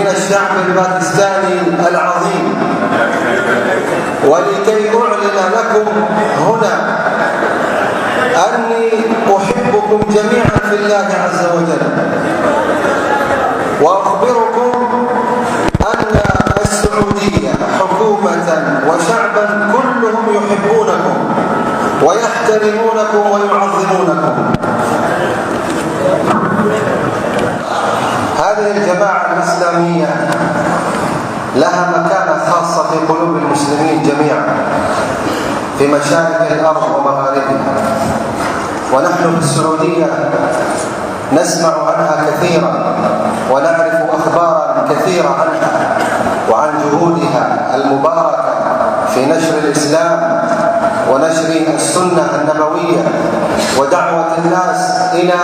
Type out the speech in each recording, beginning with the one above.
من الشعب الباكستاني العظيم، ولكي أعلن لكم هنا أني أحبكم جميعا في الله عز وجل، وأخبركم أن السعودية حكومة وشعبا كلهم يحبونكم ويحترمونكم ويعظمونكم. هذه الجماعة الإسلامية لها مكانة خاصة في قلوب المسلمين جميعا في مشارق الأرض ومغاربها، ونحن في السعودية نسمع عنها كثيرا ونعرف أخبارا كثيرة عنها وعن جهودها المباركة في نشر الإسلام ونشر السنة النبوية ودعوة الناس إلى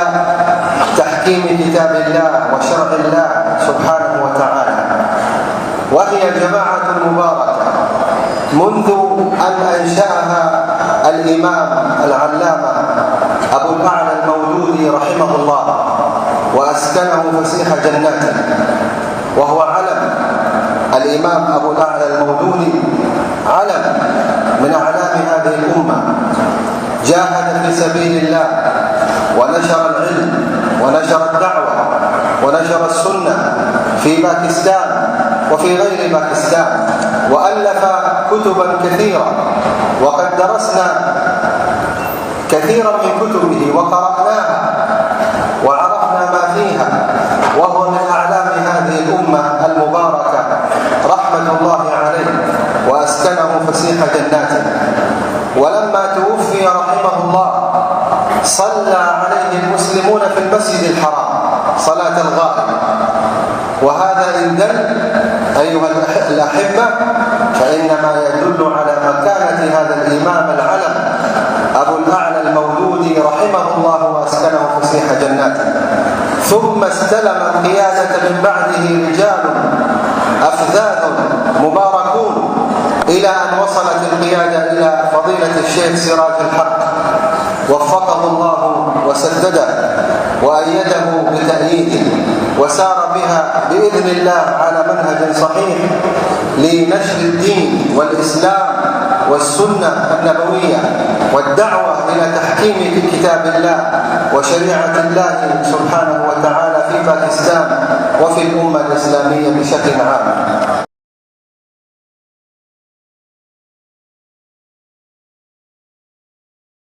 تحكيم كتاب الله وشرع الله سبحانه وتعالى. وهي جماعة مباركة منذ أن أنشأها الإمام العلامة أبو الأعلى المولودي رحمه الله وأسكنه فسيح جناته، وهو علم. الإمام أبو الأعلى المولودي علم من أعلام هذه الأمة، جاهد في سبيل الله ونشر العلم ونشر الدعوة ونشر السنة في باكستان وفي غير باكستان، وألف كتبا كثيرة، وقد درسنا كثيرا من كتبه وقرأناها وعرفنا ما فيها، وهو من أعلام هذه الأمة المباركة رحمة الله عليه وأسكنه فسيح جناته. ولما توفي رحمه الله صلى عليه المسلمون في المسجد الحرام صلاة الغائب، وهذا إن دل أيها الأحبة فإنما يدل على مكانة هذا الإمام العلم أبو الأعلى المولودي رحمه الله وأسكنه فسيح جناته. ثم استلم القيادة من بعده رجال أفذاذ مباركون إلى أن وصلت القيادة إلى فضيلة الشيخ سراج الحق، وفقه الله وسدده وأيده بتأييده، وسار بها بإذن الله على منهج صحيح لنشر الدين والإسلام والسنة النبوية والدعوة إلى تحكيم كتاب الله وشريعة الله سبحانه وتعالى في باكستان وفي الأمة الإسلامية بشكل عام.